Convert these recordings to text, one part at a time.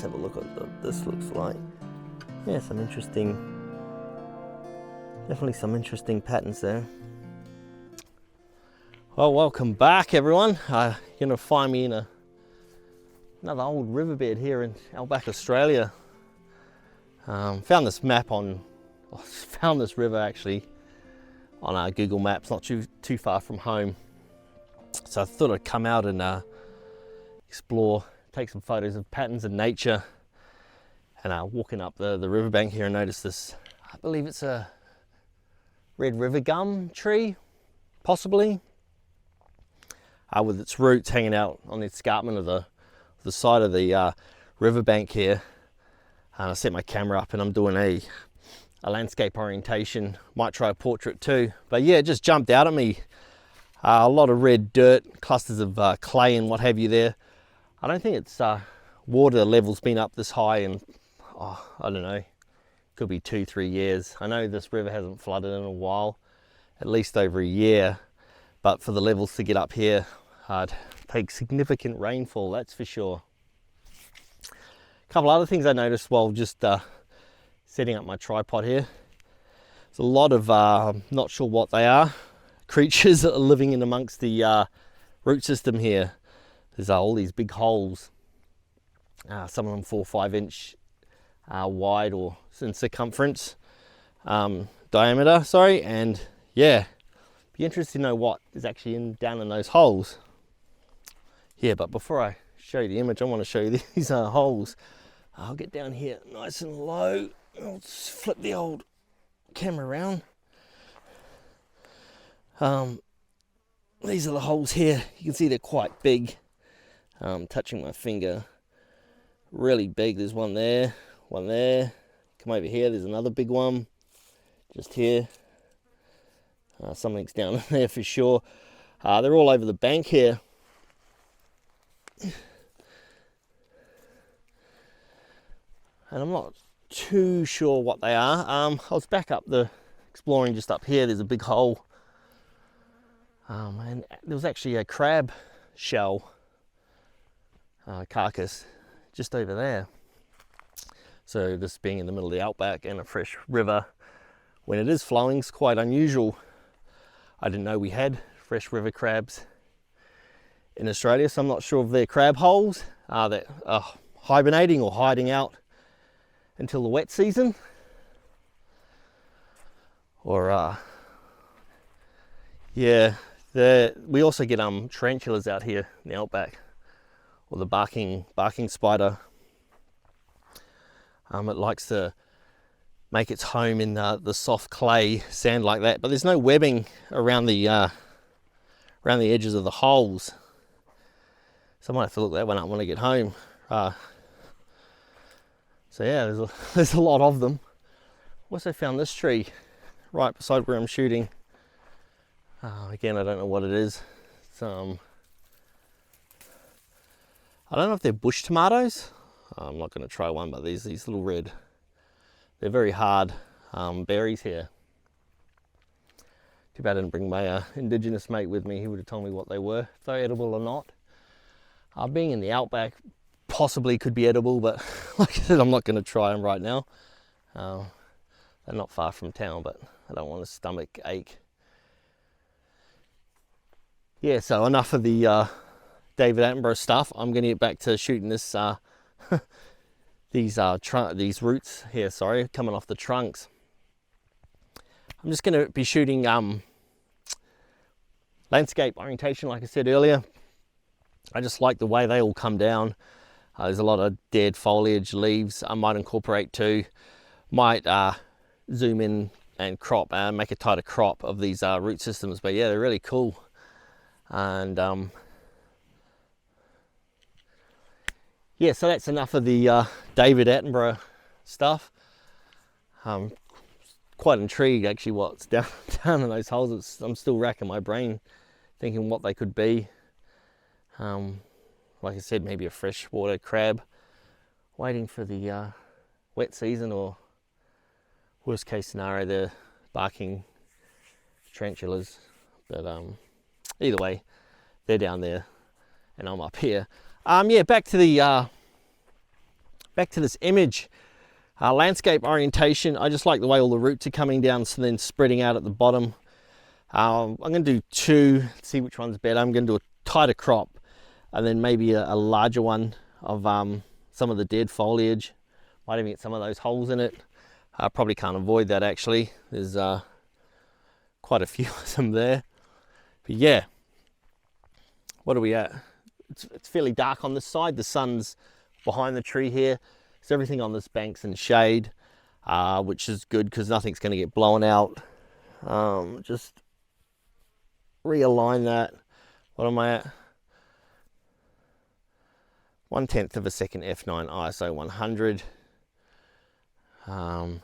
have a look at what this looks like. Yeah, some interesting, definitely some interesting patterns there. Well, welcome back everyone. You're gonna find me in another old riverbed here in outback Australia. Found this river actually on our Google Maps, not too far from home. So I thought I'd come out and explore, take some photos of patterns in nature. And walking up the riverbank here, I noticed this, I believe it's a red river gum tree, possibly, with its roots hanging out on the escarpment of the side of the riverbank here. And I set my camera up and I'm doing a landscape orientation. Might try a portrait too. But yeah, it just jumped out at me. A lot of red dirt, clusters of clay and what have you there. I don't think it's water level's been up this high in, I don't know, could be 2-3 years. I know this river hasn't flooded in a while, at least over a year. But for the levels to get up here, it'd take significant rainfall, that's for sure. A couple other things I noticed while just setting up my tripod here. There's a lot of, not sure what they are, creatures that are living in amongst the root system here. There's all these big holes, some of them 4 or 5 inch wide or in circumference, diameter, sorry, and yeah, be interested to know what is actually down in those holes. Yeah, but before I show you the image, I want to show you these holes. I'll get down here nice and low. I'll just flip the old camera around. These are the holes here. You can see they're quite big. Touching my finger, really big. There's one there. Come over here, there's another big one just here. Something's down there for sure. They're all over the bank here. And I'm not too sure what they are. I was back up exploring just up here. There's a big hole. And there was actually a crab shell carcass just over there. So this being in the middle of the outback and a fresh river, when it is flowing, is quite unusual. I didn't know we had fresh river crabs in Australia, so I'm not sure if they're crab holes that are hibernating or hiding out until the wet season, or yeah, we also get tarantulas out here in the outback, or the barking spider. It likes to make its home in the soft clay sand like that, but there's no webbing around the edges of the holes, so I might have to look that one up when I get home. So yeah, there's a lot of them. Also found this tree right beside where I'm shooting. Again, I don't know what it is. It's, I don't know if they're bush tomatoes. I'm not going to try one, but these little red, they're very hard berries here. Too bad I didn't bring my indigenous mate with me. He would have told me what they were, if they're edible or not. Being in the outback, possibly could be edible, but like I said, I'm not going to try them right now. They're not far from town, but I don't want a stomach ache. Yeah, so enough of the David Attenborough stuff. I'm going to get back to shooting this these roots here, sorry, coming off the trunks. I'm just going to be shooting landscape orientation, like I said earlier. I just like the way they all come down. There's a lot of dead foliage, leaves. I might incorporate too. Might zoom in and crop, make a tighter crop of these root systems. But yeah, they're really cool. And yeah, so that's enough of the David Attenborough stuff. Quite intrigued actually what's down in those holes. I'm still racking my brain thinking what they could be. Like I said, maybe a freshwater crab waiting for the wet season, or worst case scenario, the barking tarantulas. But either way, they're down there and I'm up here. Yeah, back to the back to this image. Landscape orientation, I just like the way all the roots are coming down, so then spreading out at the bottom. I'm going to do two, see which one's better. I'm going to do a tighter crop, and then maybe a larger one of some of the dead foliage. Might even get some of those holes in it. I probably can't avoid that actually. There's quite a few of them there. But yeah, what are we at? It's fairly dark on this side. The sun's behind the tree here. So everything on this bank's in shade, which is good because nothing's going to get blown out. Just realign that. What am I at? 1/10 of a second f9 ISO 100. Try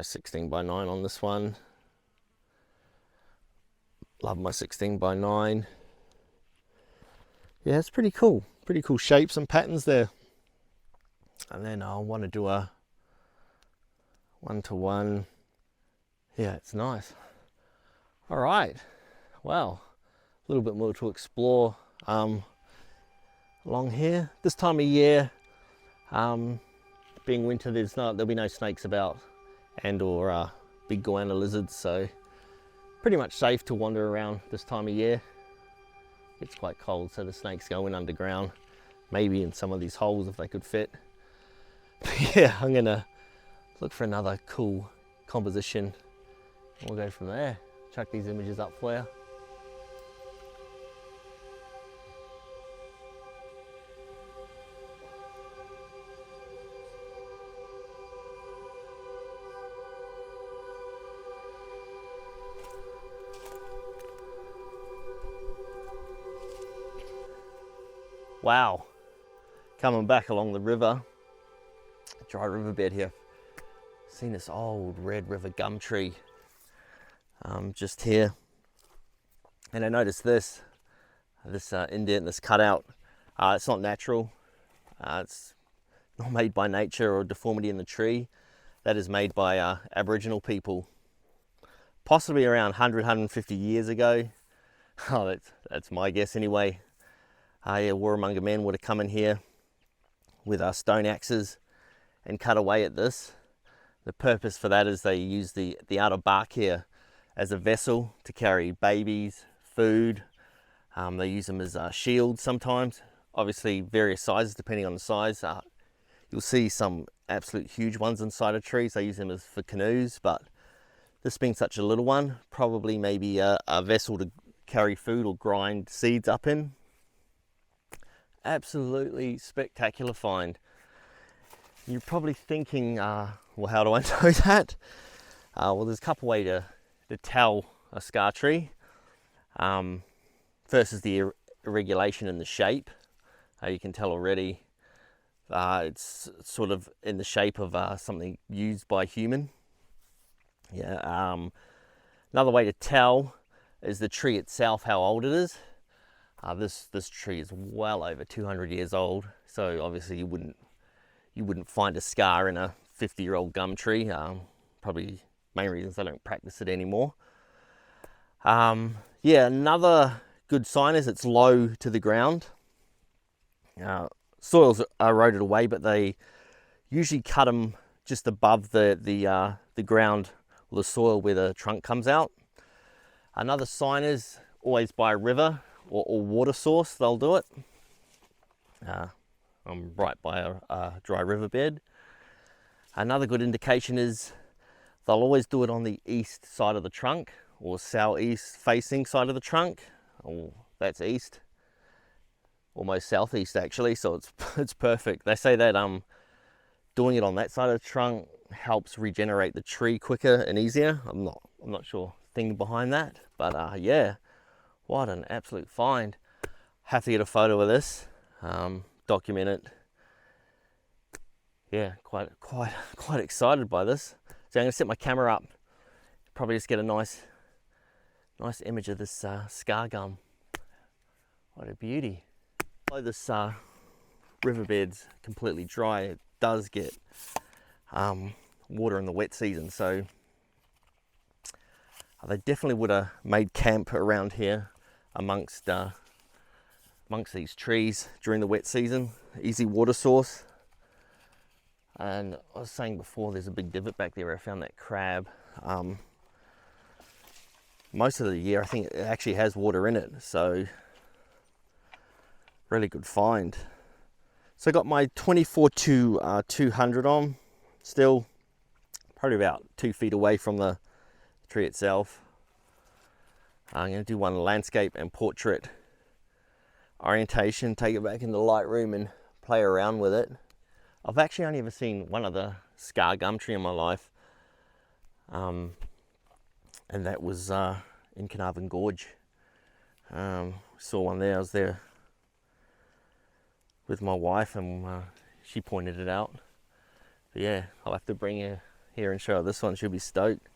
16:9 on this one. Love my 16:9. Yeah, it's pretty cool. Pretty cool shapes and patterns there. And then I'll want to do a 1:1. Yeah, it's nice. All right. Well, a little bit more to explore along here. This time of year, being winter, there'll be no snakes about, and or big goanna lizards, so pretty much safe to wander around this time of year. It's quite cold, so the snakes go in underground, maybe in some of these holes if they could fit. But yeah, I'm gonna look for another cool composition and we'll go from there. Chuck these images up for you. Wow, coming back along the river, dry riverbed here. Seen this old red river gum tree just here, and I noticed this indent, this cutout. It's not natural. It's not made by nature or a deformity in the tree. That is made by Aboriginal people, possibly around 100-150 years ago. Oh, that's my guess anyway. Yeah, Warramunga men would have come in here with stone axes and cut away at this. The purpose for that is they use the outer bark here as a vessel to carry babies, food. They use them as shields sometimes, obviously various sizes depending on the size. You'll see some absolute huge ones inside of trees. They use them for canoes, but this being such a little one, probably maybe a vessel to carry food or grind seeds up in. Absolutely spectacular find. You're probably thinking, well, how do I know that? Well, there's a couple ways to tell a scar tree. First is the irregulation in the shape. You can tell already it's sort of in the shape of something used by human. Yeah. Another way to tell is the tree itself, how old it is. This tree is well over 200 years old, so obviously you wouldn't find a scar in a 50-year-old gum tree. Probably main reasons I don't practice it anymore. Yeah, another good sign is it's low to the ground. Soils are eroded away, but they usually cut them just above the ground or the soil where the trunk comes out. Another sign is always by a river or water source, they'll do it. I'm right by a dry riverbed. Another good indication is they'll always do it on the east side of the trunk or southeast facing side of the trunk. Oh, that's east, almost southeast actually, so it's perfect. They say that doing it on that side of the trunk helps regenerate the tree quicker and easier. I'm not sure thing behind that, but yeah, what an absolute find. Have to get a photo of this, document it. Yeah, quite excited by this. So I'm going to set my camera up, probably just get a nice image of this scar gum. What a beauty. Although this riverbed's completely dry, it does get water in the wet season, so they definitely would have made camp around here amongst amongst these trees during the wet season. Easy water source. And I was saying before, there's a big divot back there where I found that crab. Most of the year I think it actually has water in it, so really good find. So I got my 24 to 200 on, still probably about 2 feet away from the tree itself. I'm going to do one landscape and portrait orientation, take it back into the Lightroom and play around with it. I've actually only ever seen one other scar gum tree in my life, and that was in Carnarvon Gorge. Saw one there. I was there with my wife and she pointed it out. But yeah, I'll have to bring her here and show her this one. She'll be stoked.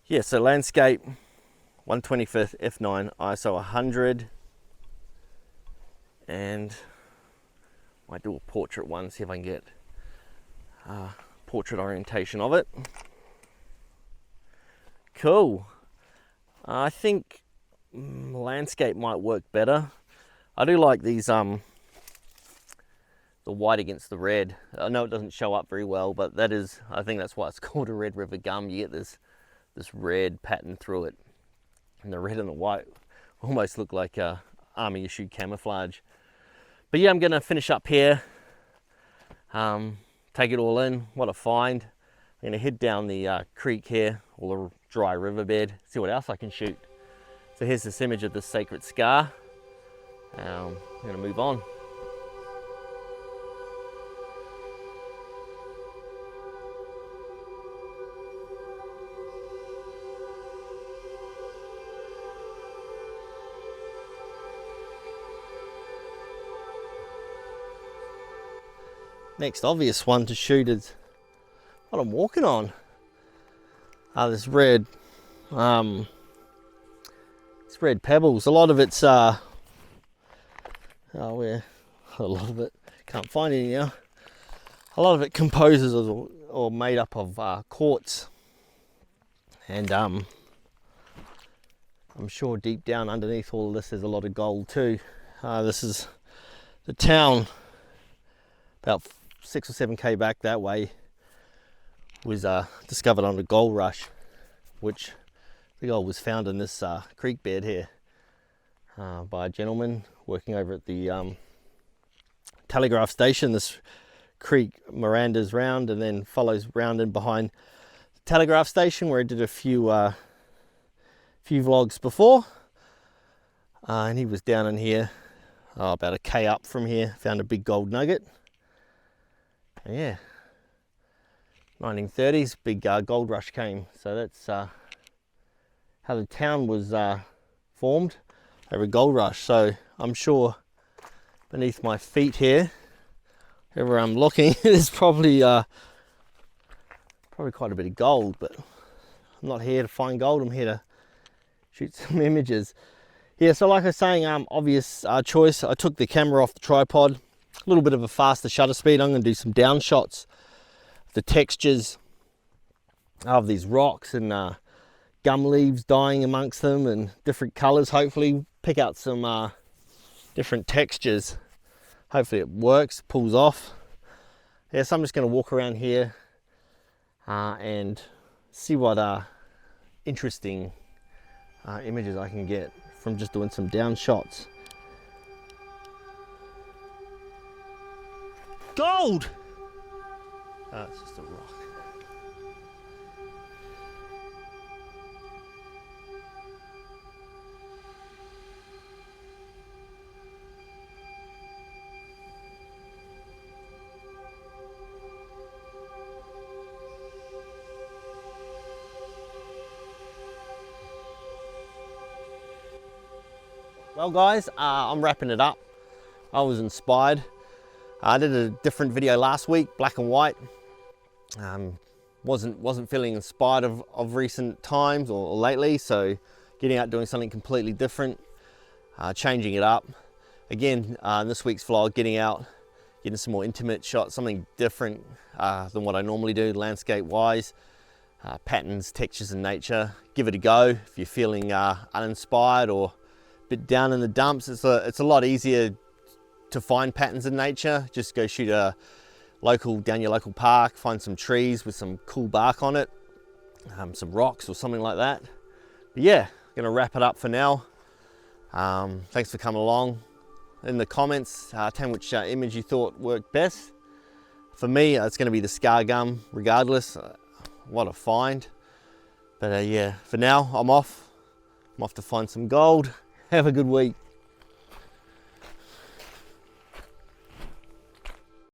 Yeah, so landscape, 125th f9 ISO 100, and might do a portrait one, see if I can get portrait orientation of it. Cool. I think landscape might work better. I do like these the white against the red. I know it doesn't show up very well, but that is, I think that's why it's called a red river gum. You get this red pattern through it, and the red and the white almost look like army issued camouflage. But yeah, I'm gonna finish up here, take it all in, what a find. I'm gonna head down the creek here, or the dry riverbed, see what else I can shoot. So here's this image of the sacred scar. I'm gonna move on. Next obvious one to shoot is what I'm walking on. This red pebbles. A lot of it's a lot of it can't find any now. A lot of it composes or made up of quartz, and I'm sure deep down underneath all of this there's a lot of gold too. This is the town, about 6 or 7k back that way, was discovered on a gold rush, which the gold was found in this creek bed here by a gentleman working over at the telegraph station. This creek meanders round and then follows round in behind the telegraph station, where he did a few vlogs before, and he was down in here about a k up from here, found a big gold nugget. And yeah, 1930s, big gold rush came. So that's how the town was formed, over a gold rush. So I'm sure beneath my feet here, wherever I'm looking, there's probably quite a bit of gold, but I'm not here to find gold, I'm here to shoot some images. Yeah, so like I was saying, obvious choice. I took the camera off the tripod, a little bit of a faster shutter speed. I'm going to do some down shots, the textures of these rocks and gum leaves dying amongst them and different colors. Hopefully pick out some different textures. Hopefully it works, pulls off. Yeah, so I'm just going to walk around here and see what interesting images I can get from just doing some down shots. Gold! Oh, it's just a rock. Well guys, I'm wrapping it up. I was inspired. I did a different video last week, black and white. Wasn't feeling inspired of recent times or lately, so getting out doing something completely different, changing it up. Again, this week's vlog, getting out, getting some more intimate shots, something different than what I normally do landscape wise. Patterns, textures and nature. Give it a go if you're feeling uninspired or bit down in the dumps, it's a lot easier to find patterns in nature. Just go shoot down your local park, find some trees with some cool bark on it, some rocks or something like that. But yeah, gonna wrap it up for now. Thanks for coming along. In the comments, tell me which image you thought worked best. For me, it's going to be the scar gum regardless. What a find. But yeah, for now, I'm off to find some gold. Have a good week.